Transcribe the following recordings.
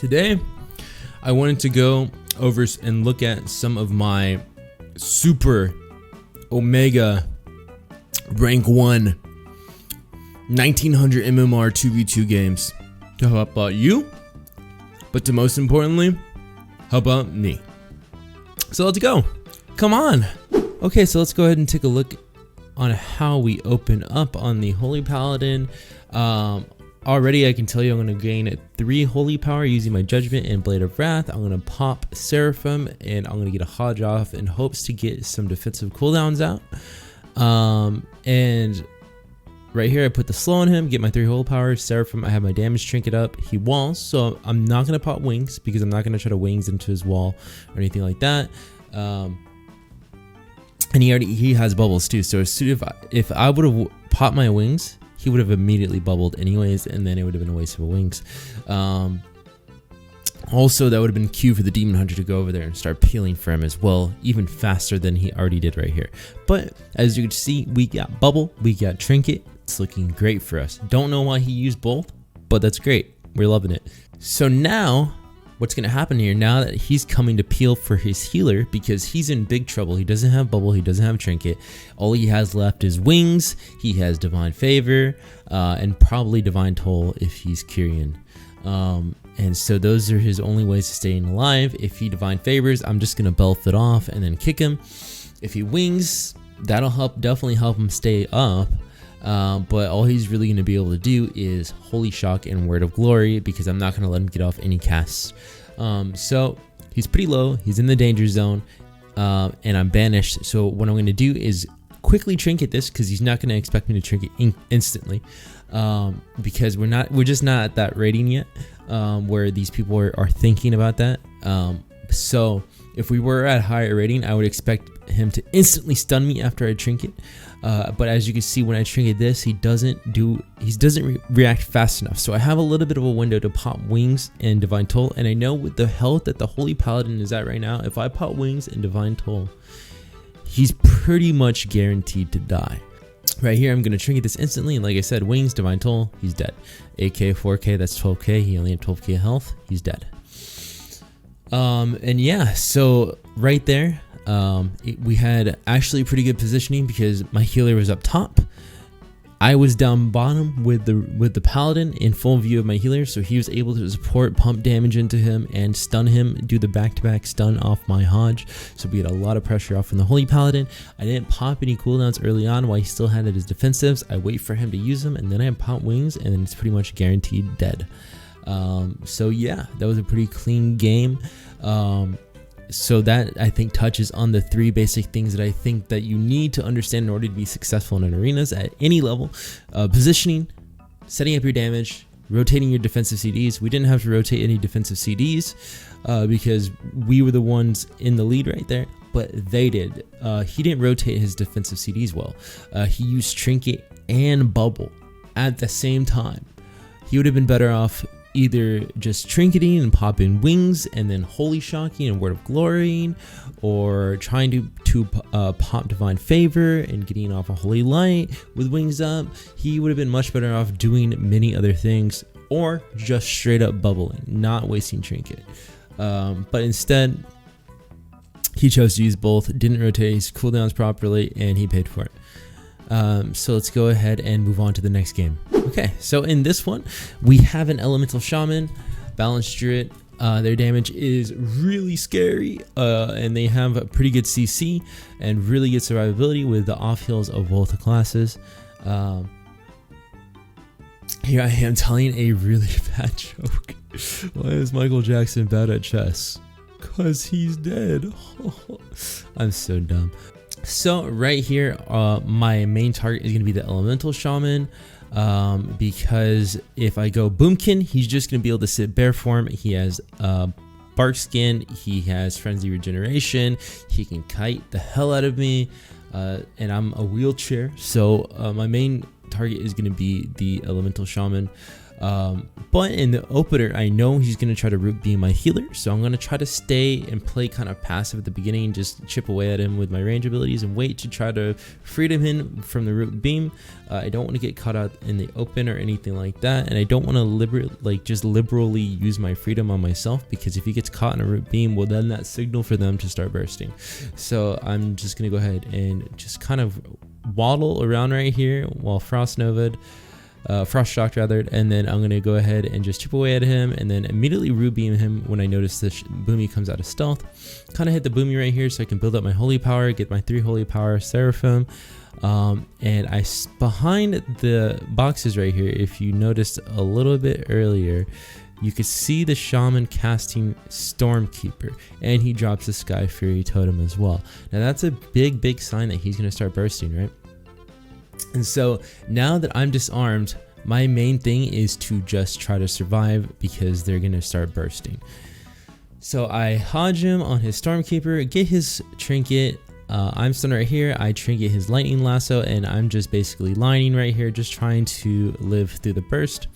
Today, I wanted to go over and look at some of my super Omega rank 1 1900 MMR 2v2 games. How about you? But to most importantly, how about me? So let's go. Come on. Okay, so let's go ahead and take a look on how we open up on the Holy Paladin. Already I can tell you I'm going to gain 3 holy power using my Judgment and Blade of Wrath. I'm going to pop Seraphim and I'm going to get a Hodge off in hopes to get some defensive cooldowns out. And right here I put the slow on him, get my 3 holy power. Seraphim, I have my damage trinket up. He walls, so I'm not going to pop wings because I'm not going to try to wings into his wall or anything like that. And he has bubbles too, so as soon if I would have popped my wings, he would have immediately bubbled anyways, and then it would have been a waste of wings. Also, that would have been Q for the Demon Hunter to go over there and start peeling for him as well, even faster than he already did right here. But as you can see, we got bubble, we got trinket. It's looking great for us. Don't know why he used both, but that's great. We're loving it. So now, what's going to happen here, now that he's coming to peel for his healer, because he's in big trouble. He doesn't have bubble, he doesn't have trinket. All he has left is wings. He has divine favor, and probably divine toll if he's Kyrian. And so those are his only ways of staying alive. If he divine favors, I'm just going to belf it off and then kick him. If he wings, that'll definitely help him stay up. But all he's really going to be able to do is Holy Shock and Word of Glory, because I'm not going to let him get off any casts. So he's pretty low, he's in the danger zone, and I'm banished. So what I'm going to do is quickly trinket this, because he's not going to expect me to trinket instantly, because we're just not at that rating yet, where these people are thinking about that. So if we were at higher rating, I would expect him to instantly stun me after I trinket. But as you can see, when I trinket this, he doesn't react fast enough. So I have a little bit of a window to pop wings and divine toll. And I know with the health that the Holy Paladin is at right now, if I pop wings and divine toll, he's pretty much guaranteed to die. Right here, I'm going to trinket this instantly. And like I said, wings, divine toll, he's dead. 8k, 4k, that's 12k. He only had 12k health. He's dead. And yeah, so right there, we had actually pretty good positioning because my healer was up top. I was down bottom with the Paladin in full view of my healer, so he was able to support, pump damage into him, and stun him, do the back-to-back stun off my Hodge. So we had a lot of pressure off from the Holy Paladin. I didn't pop any cooldowns early on while he still had his defensives. I wait for him to use them, and then I pop wings, and then it's pretty much guaranteed dead. So yeah, that was a pretty clean game. So that, I think, touches on the 3 basic things that I think that you need to understand in order to be successful in arenas at any level. Positioning, setting up your damage, rotating your defensive CDs. We didn't have to rotate any defensive CDs because we were the ones in the lead right there, but they did. He didn't rotate his defensive CDs well. He used trinket and bubble at the same time. He would have been better off either just trinketing and popping wings and then holy shocking and word of glorying, or trying to pop divine favor and getting off a holy light with wings up. He would have been much better off doing many other things, or just straight up bubbling, not wasting trinket. But instead, he chose to use both, didn't rotate his cooldowns properly, and he paid for it. So let's go ahead and move on to the next game. Okay, so in this one, we have an Elemental Shaman, Balanced Druid. Their damage is really scary, and they have a pretty good CC and really good survivability with the off heals of both the classes. Here I am telling a really bad joke. Why is Michael Jackson bad at chess? Cause he's dead. I'm so dumb. So right here, my main target is going to be the Elemental Shaman, because if I go Boomkin, he's just going to be able to sit bear form. He has Bark Skin, he has Frenzy Regeneration, he can kite the hell out of me, and I'm a wheelchair, so my main target is going to be the Elemental Shaman. But in the opener, I know he's going to try to root beam my healer, so I'm going to try to stay and play kind of passive at the beginning, just chip away at him with my range abilities and wait to try to freedom him from the root beam. I don't want to get caught out in the open or anything like that, and I don't want to just liberally use my freedom on myself, because if he gets caught in a root beam, well, then that's signal for them to start bursting. So I'm just going to go ahead and just kind of waddle around right here while Frost shocked rather, and then I'm going to go ahead and just chip away at him and then immediately root beam him when I notice the Boomy comes out of stealth. Kind of hit the Boomy right here so I can build up my holy power, get my 3 holy power Seraphim. And behind the boxes right here, if you noticed a little bit earlier, you could see the Shaman casting Stormkeeper, and he drops the Sky Fury totem as well. Now that's a big sign that he's going to start bursting, right? And so now that I'm disarmed, my main thing is to just try to survive, because they're going to start bursting. So I hodge him on his Stormkeeper, get his trinket. I'm stunned right here. I trinket his lightning lasso, and I'm just basically lining right here, just trying to live through the burst.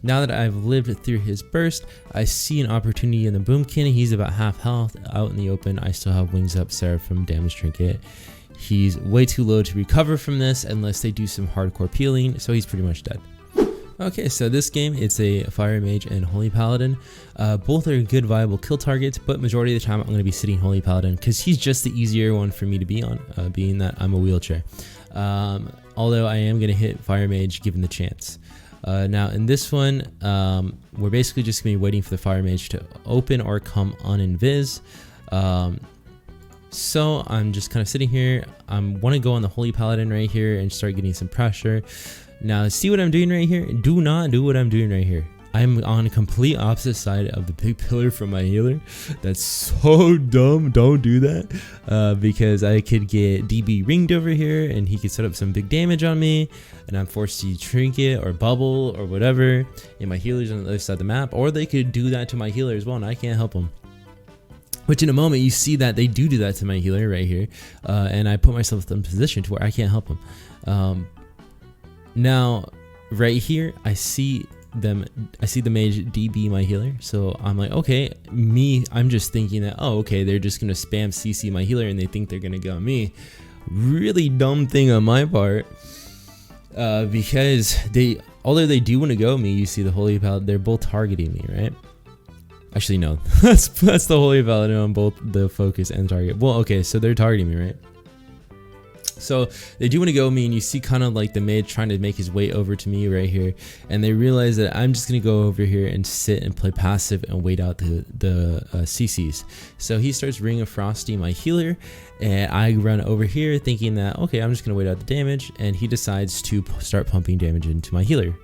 Now that I've lived through his burst, I see an opportunity in the Boomkin. He's about half health out in the open. I still have wings up Seraphim damage trinket. He's way too low to recover from this unless they do some hardcore peeling, so he's pretty much dead. Okay, so this game, it's a Fire Mage and Holy Paladin. Both are good viable kill targets, but majority of the time I'm going to be sitting Holy Paladin because he's just the easier one for me to be on, being that I'm a wheelchair. Although I am going to hit Fire Mage given the chance. Now in this one, we're basically just going to be waiting for the Fire Mage to open or come uninvis. So I'm just kind of sitting here. I want to go on the Holy Paladin right here and start getting some pressure. Now see what I'm doing right here? Do not do what I'm doing right here. I'm on a complete opposite side of the big pillar from my healer. That's so dumb. Don't do that, because I could get DB ringed over here and he could set up some big damage on me, and I'm forced to trinket or bubble or whatever, and my healer's on the other side of the map, or they could do that to my healer as well and I can't help them. Which in a moment you see that they do that to my healer right here, and I put myself in a position to where I can't help them. Now right here I see the mage DB my healer, so I'm like, okay, I'm just thinking that, oh okay, they're just gonna spam CC my healer and they think they're gonna go me. Really dumb thing on my part, because although they do want to go me, you see the Holy Paladin, they're both targeting me, right? Actually, no, that's the Holy Paladin on both the focus and target. Well, okay, so they're targeting me, right? So they do want to go me, and you see kind of like the mage trying to make his way over to me right here, and they realize that I'm just going to go over here and sit and play passive and wait out the CCs. So he starts Ring of Frosty, my healer, and I run over here thinking that, okay, I'm just going to wait out the damage, and he decides to start pumping damage into my healer.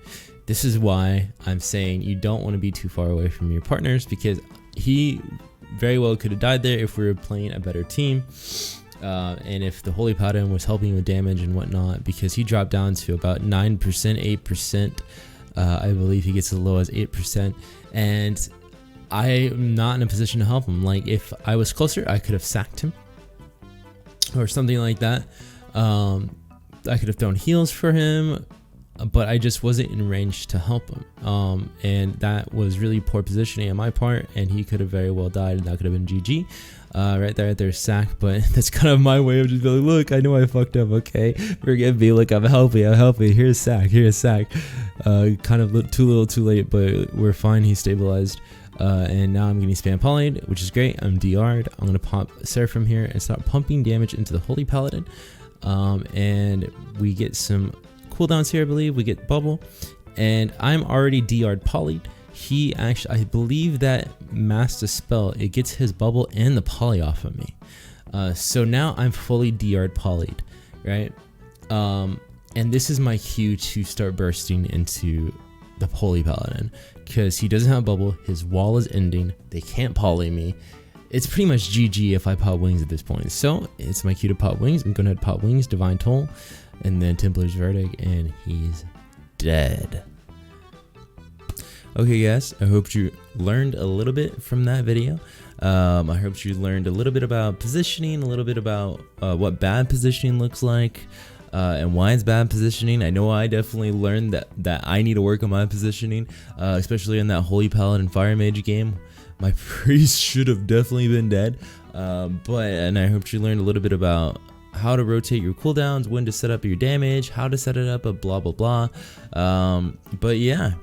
This is why I'm saying you don't want to be too far away from your partners, because he very well could have died there if we were playing a better team. And if the Holy Paladin was helping with damage and whatnot, because he dropped down to about 9%, 8%. I believe he gets as low as 8%. And I'm not in a position to help him. Like, if I was closer, I could have sacked him or something like that. I could have thrown heals for him, but I just wasn't in range to help him. And that was really poor positioning on my part, and he could have very well died, and that could have been GG. Right there's sack, but that's kind of my way of just going, look, I know I fucked up, okay, forgive me, look, I'm healthy, here's sack. Kind of too little too late, but we're fine, he's stabilized. And now I'm getting spam polyed, which is great. I'm DR'd. I'm going to pop Seraphim here and start pumping damage into the Holy Paladin. And we get some cooldowns here, I believe. We get bubble, and I'm already DR'd polyed. He actually, I believe that master spell, it gets his bubble and the poly off of me. So now I'm fully DR'd polyed, right? And this is my cue to start bursting into the Holy Paladin, because he doesn't have bubble, his wall is ending, they can't poly me. It's pretty much GG if I pop wings at this point. So it's my cue to pop wings. I'm gonna pop wings, Divine Toll, and then Templar's Verdict, and he's dead. Okay guys, I hope you learned a little bit from that video. I hope you learned a little bit about positioning, a little bit about what bad positioning looks like. and why it's bad positioning. I know I definitely learned that I need to work on my positioning, especially in that Holy Paladin Fire Mage game. My priest should have definitely been dead, and I hope you learned a little bit about how to rotate your cooldowns, when to set up your damage, how to set it up, blah blah blah. But yeah,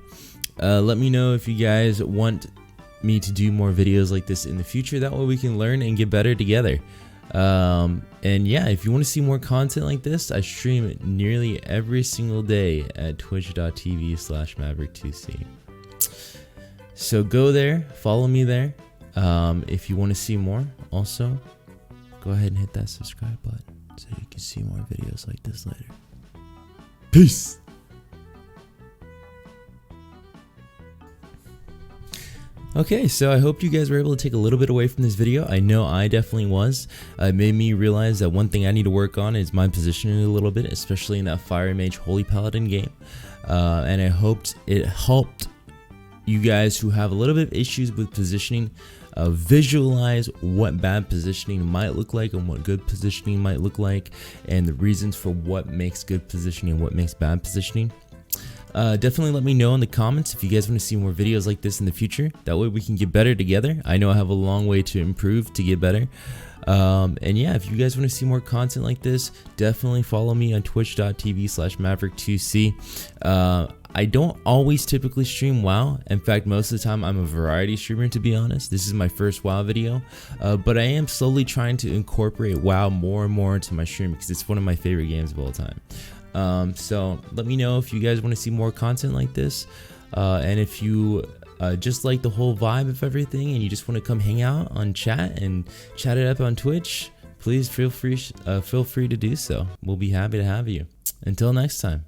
let me know if you guys want me to do more videos like this in the future. That way we can learn and get better together. And yeah, if you want to see more content like this, I stream nearly every single day at twitch.tv/maverick2c. So go there, follow me there. If you want to see more, also go ahead and hit that subscribe button so you can see more videos like this later. Peace. Okay, so I hope you guys were able to take a little bit away from this video. I know I definitely was. It made me realize that one thing I need to work on is my positioning a little bit, especially in that Fire Mage Holy Paladin game. And I hoped it helped you guys who have a little bit of issues with positioning visualize what bad positioning might look like and what good positioning might look like, and the reasons for what makes good positioning and what makes bad positioning. Definitely let me know in the comments if you guys want to see more videos like this in the future. That way we can get better together. I know I have a long way to improve to get better. And yeah, if you guys want to see more content like this, definitely follow me on twitch.tv/maverick2c. I don't always typically stream WoW. In fact, most of the time I'm a variety streamer, to be honest. This is my first WoW video, but I am slowly trying to incorporate WoW more and more into my stream because it's one of my favorite games of all time. So let me know if you guys want to see more content like this, and if you just like the whole vibe of everything and you just want to come hang out on chat and chat it up on Twitch, please feel free to do so. We'll be happy to have you. Until next time.